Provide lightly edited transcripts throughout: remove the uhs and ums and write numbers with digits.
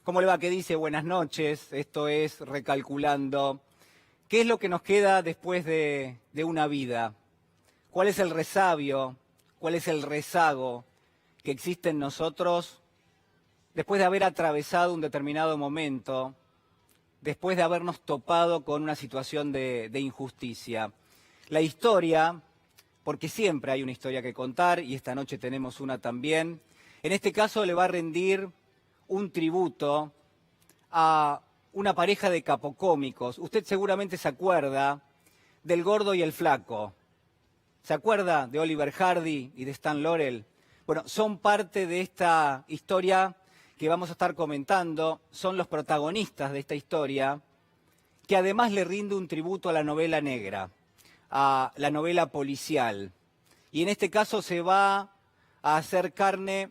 ¿Cómo le va? ¿Qué dice? Buenas noches. Esto es Recalculando. ¿Qué es lo que nos queda después de una vida? ¿Cuál es el resabio? ¿Cuál es el rezago que existe en nosotros después de haber atravesado un determinado momento, después de habernos topado con una situación de injusticia? La historia, porque siempre hay una historia que contar, y esta noche tenemos una también, en este caso le va a rendir un tributo a una pareja de capocómicos. Usted seguramente se acuerda del Gordo y el Flaco. ¿Se acuerda de Oliver Hardy y de Stan Laurel? Bueno, son parte de esta historia que vamos a estar comentando, son los protagonistas de esta historia, que además le rinde un tributo a la novela negra, a la novela policial. Y en este caso se va a hacer carne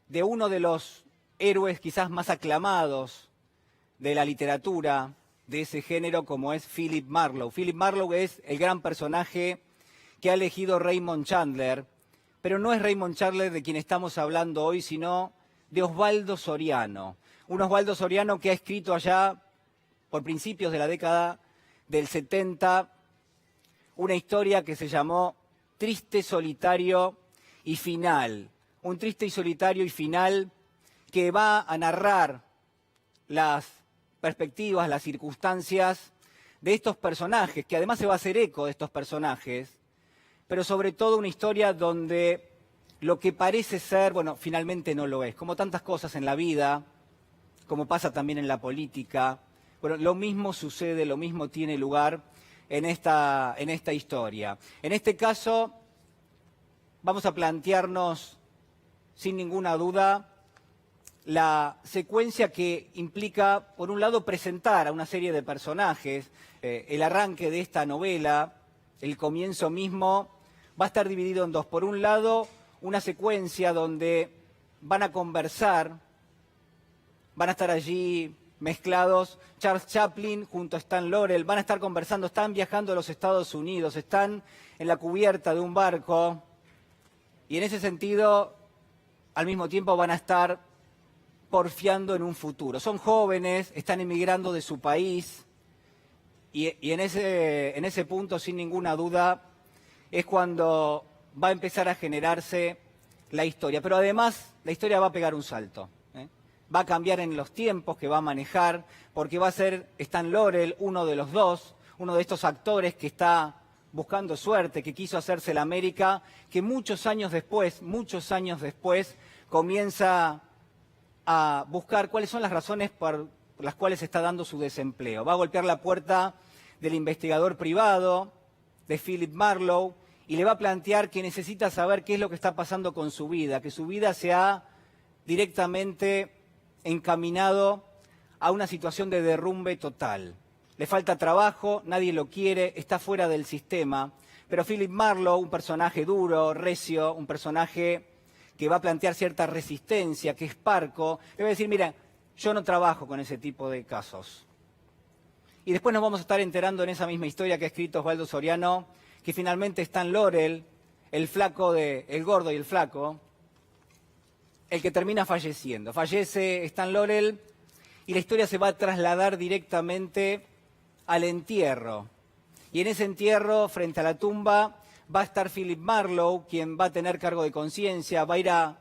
de uno de los héroes quizás más aclamados de la literatura de ese género, como es Philip Marlowe. Philip Marlowe es el gran personaje que ha elegido Raymond Chandler, pero no es Raymond Chandler de quien estamos hablando hoy, sino de Osvaldo Soriano. Un Osvaldo Soriano que ha escrito allá por principios de la década del 70 una historia que se llamó Triste, Solitario y Final. Un triste y solitario y final que va a narrar las perspectivas, las circunstancias de estos personajes, que además se va a hacer eco de estos personajes, pero sobre todo una historia donde lo que parece ser, bueno, finalmente no lo es. Como tantas cosas en la vida, como pasa también en la política, bueno, lo mismo sucede, lo mismo tiene lugar en esta historia. En este caso, vamos a plantearnos, sin ninguna duda, la secuencia que implica, por un lado, presentar a una serie de personajes. El arranque de esta novela, el comienzo mismo, va a estar dividido en dos. Por un lado, una secuencia donde van a conversar, van a estar allí mezclados Charles Chaplin junto a Stan Laurel, van a estar conversando, están viajando a los Estados Unidos, están en la cubierta de un barco, y en ese sentido, al mismo tiempo van a estar porfiando en un futuro. Son jóvenes, están emigrando de su país, y en ese punto, sin ninguna duda, es cuando va a empezar a generarse la historia. Pero además, la historia va a pegar un salto. Va a cambiar en los tiempos que va a manejar, porque va a ser Stan Laurel uno de los dos, uno de estos actores que está buscando suerte, que quiso hacerse la América, que muchos años después, comienza a buscar cuáles son las razones por las cuales está dando su desempleo. Va a golpear la puerta del investigador privado, de Philip Marlowe, y le va a plantear que necesita saber qué es lo que está pasando con su vida, que su vida se ha directamente encaminado a una situación de derrumbe total. Le falta trabajo, nadie lo quiere, está fuera del sistema, pero Philip Marlowe, un personaje duro, recio, un personaje que va a plantear cierta resistencia, que es parco, le va a decir, mira, yo no trabajo con ese tipo de casos. Y después nos vamos a estar enterando en esa misma historia que ha escrito Osvaldo Soriano, que finalmente Stan Laurel, el gordo y el flaco, el que termina falleciendo. Fallece Stan Laurel y la historia se va a trasladar directamente al entierro. Y en ese entierro, frente a la tumba, va a estar Philip Marlowe, quien va a tener cargo de conciencia, va a ir a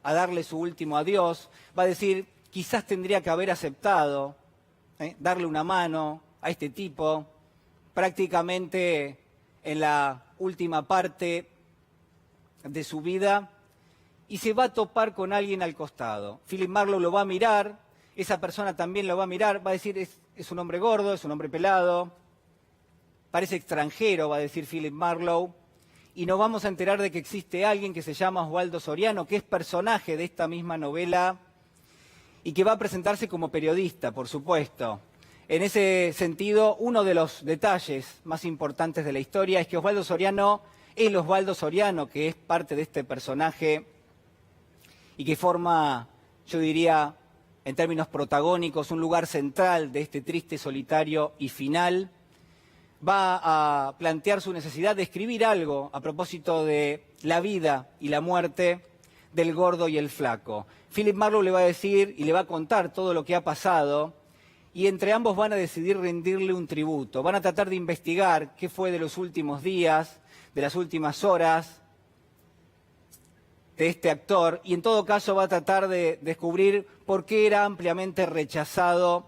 darle su último adiós, va a decir, quizás tendría que haber aceptado darle una mano a este tipo, prácticamente en la última parte de su vida, y se va a topar con alguien al costado. Philip Marlowe lo va a mirar, esa persona también lo va a mirar, va a decir, es un hombre gordo, es un hombre pelado, parece extranjero, va a decir Philip Marlowe, y nos vamos a enterar de que existe alguien que se llama Osvaldo Soriano, que es personaje de esta misma novela y que va a presentarse como periodista, por supuesto. En ese sentido, uno de los detalles más importantes de la historia es que Osvaldo Soriano, el Osvaldo Soriano, que es parte de este personaje y que forma, yo diría, en términos protagónicos, un lugar central de este triste, solitario y final, va a plantear su necesidad de escribir algo a propósito de la vida y la muerte del Gordo y el Flaco. Philip Marlowe le va a decir y le va a contar todo lo que ha pasado, y entre ambos van a decidir rendirle un tributo. Van a tratar de investigar qué fue de los últimos días, de las últimas horas de este actor, y en todo caso va a tratar de descubrir por qué era ampliamente rechazado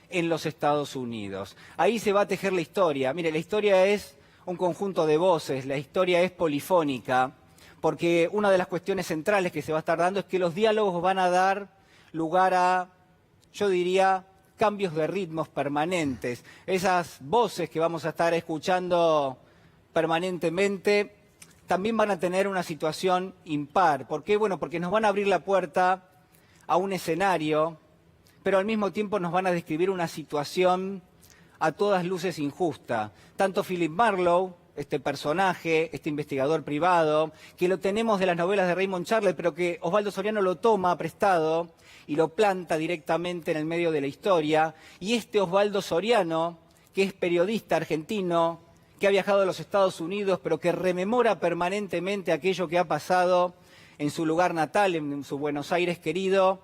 en los Estados Unidos. Ahí se va a tejer la historia. Mire, la historia es un conjunto de voces, la historia es polifónica, porque una de las cuestiones centrales que se va a estar dando es que los diálogos van a dar lugar a, yo diría, cambios de ritmos permanentes. Esas voces que vamos a estar escuchando permanentemente también van a tener una situación impar. ¿Por qué? Bueno, porque nos van a abrir la puerta a un escenario, pero al mismo tiempo nos van a describir una situación a todas luces injusta. Tanto Philip Marlowe, este personaje, este investigador privado, que lo tenemos de las novelas de Raymond Chandler, pero que Osvaldo Soriano lo toma prestado y lo planta directamente en el medio de la historia. Y este Osvaldo Soriano, que es periodista argentino, que ha viajado a los Estados Unidos, pero que rememora permanentemente aquello que ha pasado en su lugar natal, en su Buenos Aires querido.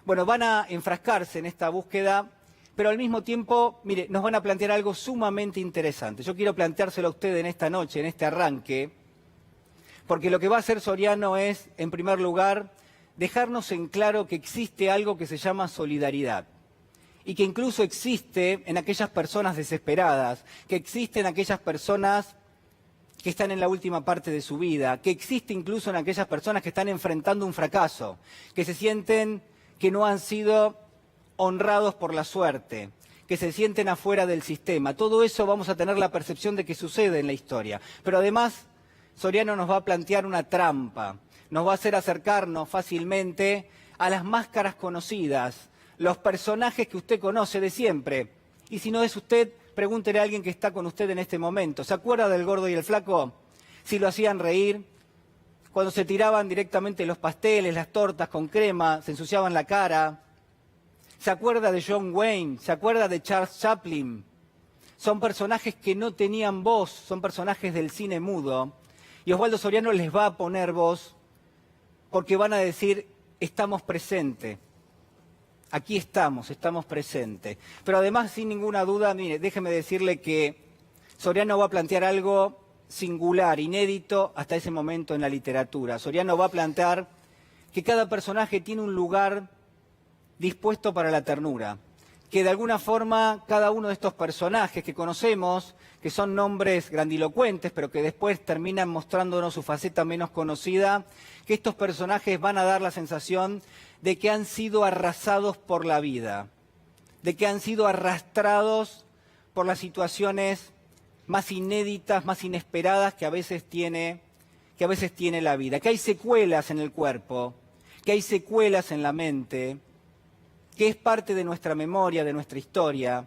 Bueno, van a enfrascarse en esta búsqueda, pero al mismo tiempo, mire, nos van a plantear algo sumamente interesante. Yo quiero planteárselo a usted en esta noche, en este arranque, porque lo que va a hacer Soriano es, en primer lugar, dejarnos en claro que existe algo que se llama solidaridad y que incluso existe en aquellas personas desesperadas, que existe en aquellas personas que están en la última parte de su vida, que existe incluso en aquellas personas que están enfrentando un fracaso, que se sienten que no han sido honrados por la suerte, que se sienten afuera del sistema. Todo eso vamos a tener la percepción de que sucede en la historia. Pero además, Soriano nos va a plantear una trampa, nos va a hacer acercarnos fácilmente a las máscaras conocidas, los personajes que usted conoce de siempre. Y si no es usted, pregúntele a alguien que está con usted en este momento. ¿Se acuerda del Gordo y el Flaco? Si lo hacían reír, cuando se tiraban directamente los pasteles, las tortas con crema, se ensuciaban la cara. ¿Se acuerda de John Wayne? ¿Se acuerda de Charles Chaplin? Son personajes que no tenían voz, son personajes del cine mudo. Y Osvaldo Soriano les va a poner voz porque van a decir, estamos presentes. Aquí estamos presentes. Pero además, sin ninguna duda, mire, déjeme decirle que Soriano va a plantear algo singular, inédito hasta ese momento en la literatura. Soriano va a plantear que cada personaje tiene un lugar dispuesto para la ternura, que de alguna forma cada uno de estos personajes que conocemos, que son nombres grandilocuentes, pero que después terminan mostrándonos su faceta menos conocida, que estos personajes van a dar la sensación de que han sido arrasados por la vida, de que han sido arrastrados por las situaciones más inéditas, más inesperadas que a veces tiene la vida, que hay secuelas en el cuerpo, que hay secuelas en la mente, que es parte de nuestra memoria, de nuestra historia,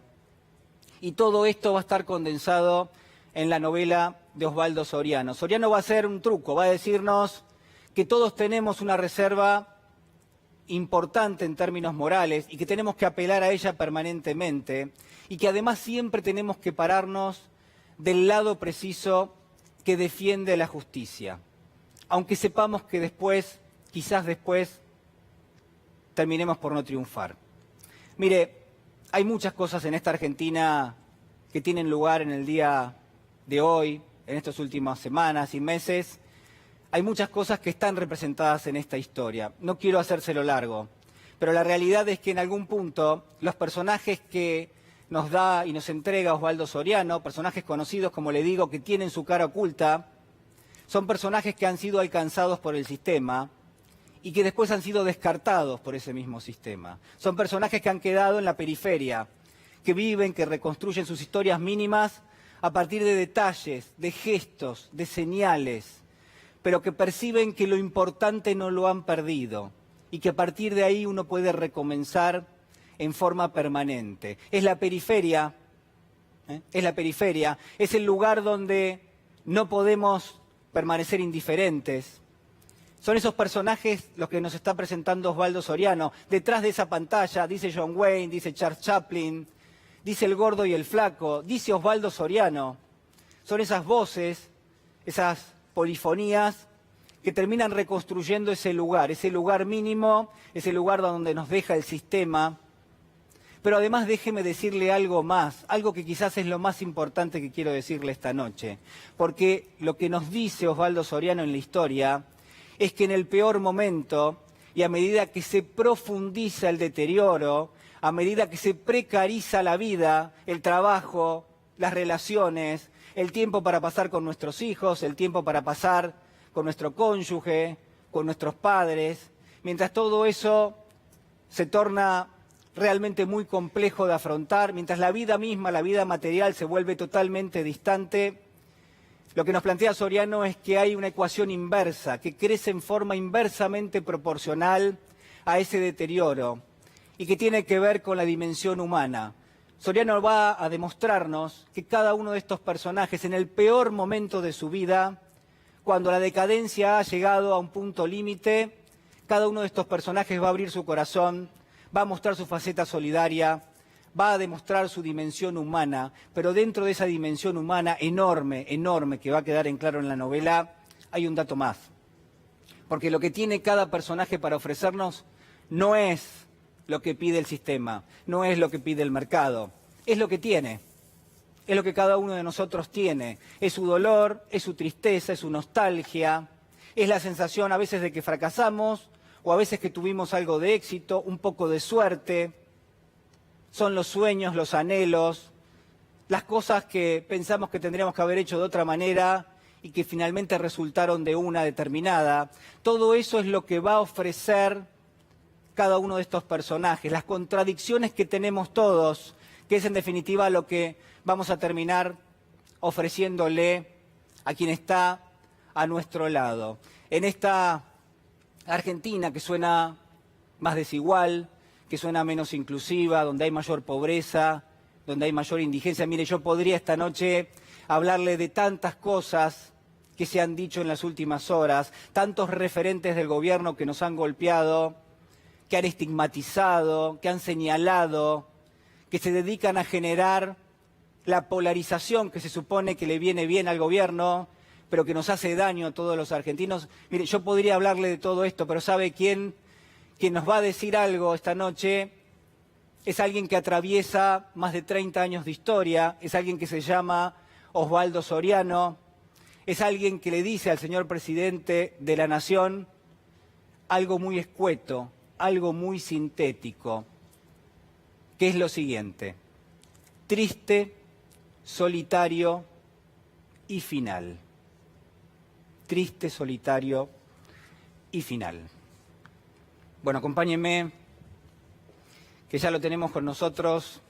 y todo esto va a estar condensado en la novela de Osvaldo Soriano. Soriano va a hacer un truco, va a decirnos que todos tenemos una reserva importante en términos morales y que tenemos que apelar a ella permanentemente y que además siempre tenemos que pararnos del lado preciso que defiende la justicia, aunque sepamos que después, quizás después, terminemos por no triunfar. Mire, hay muchas cosas en esta Argentina que tienen lugar en el día de hoy, en estas últimas semanas y meses. Hay muchas cosas que están representadas en esta historia. No quiero hacérselo largo, pero la realidad es que en algún punto los personajes que nos da y nos entrega Osvaldo Soriano, personajes conocidos, como le digo, que tienen su cara oculta, son personajes que han sido alcanzados por el sistema y que después han sido descartados por ese mismo sistema. Son personajes que han quedado en la periferia, que viven, que reconstruyen sus historias mínimas a partir de detalles, de gestos, de señales, pero que perciben que lo importante no lo han perdido y que a partir de ahí uno puede recomenzar en forma permanente. Es la periferia, es el lugar donde no podemos permanecer indiferentes. Son esos personajes los que nos está presentando Osvaldo Soriano. Detrás de esa pantalla dice John Wayne, dice Charles Chaplin, dice el Gordo y el Flaco, dice Osvaldo Soriano. Son esas voces, esas polifonías que terminan reconstruyendo ese lugar mínimo, ese lugar donde nos deja el sistema. Pero además déjeme decirle algo más, algo que quizás es lo más importante que quiero decirle esta noche, porque lo que nos dice Osvaldo Soriano en la historia es que en el peor momento, y a medida que se profundiza el deterioro, a medida que se precariza la vida, el trabajo, las relaciones, el tiempo para pasar con nuestros hijos, el tiempo para pasar con nuestro cónyuge, con nuestros padres, mientras todo eso se torna realmente muy complejo de afrontar, mientras la vida misma, la vida material se vuelve totalmente distante, lo que nos plantea Soriano es que hay una ecuación inversa, que crece en forma inversamente proporcional a ese deterioro y que tiene que ver con la dimensión humana. Soriano va a demostrarnos que cada uno de estos personajes, en el peor momento de su vida, cuando la decadencia ha llegado a un punto límite, cada uno de estos personajes va a abrir su corazón, va a mostrar su faceta solidaria, va a demostrar su dimensión humana, pero dentro de esa dimensión humana enorme, enorme, que va a quedar en claro en la novela, hay un dato más. Porque lo que tiene cada personaje para ofrecernos no es lo que pide el sistema, no es lo que pide el mercado, es lo que tiene, es lo que cada uno de nosotros tiene, es su dolor, es su tristeza, es su nostalgia, es la sensación a veces de que fracasamos o a veces que tuvimos algo de éxito, un poco de suerte, son los sueños, los anhelos, las cosas que pensamos que tendríamos que haber hecho de otra manera y que finalmente resultaron de una determinada. Todo eso es lo que va a ofrecer cada uno de estos personajes, las contradicciones que tenemos todos, que es en definitiva lo que vamos a terminar ofreciéndole a quien está a nuestro lado. En esta Argentina que suena más desigual, que suena menos inclusiva, donde hay mayor pobreza, donde hay mayor indigencia. Mire, yo podría esta noche hablarle de tantas cosas que se han dicho en las últimas horas, tantos referentes del gobierno que nos han golpeado, que han estigmatizado, que han señalado, que se dedican a generar la polarización que se supone que le viene bien al gobierno, pero que nos hace daño a todos los argentinos. Mire, yo podría hablarle de todo esto, pero ¿sabe quién nos va a decir algo esta noche? Es alguien que atraviesa más de 30 años de historia, es alguien que se llama Osvaldo Soriano, es alguien que le dice al señor presidente de la Nación algo muy escueto, algo muy sintético, que es lo siguiente: triste, solitario y final. Triste, solitario y final. Bueno, acompáñenme, que ya lo tenemos con nosotros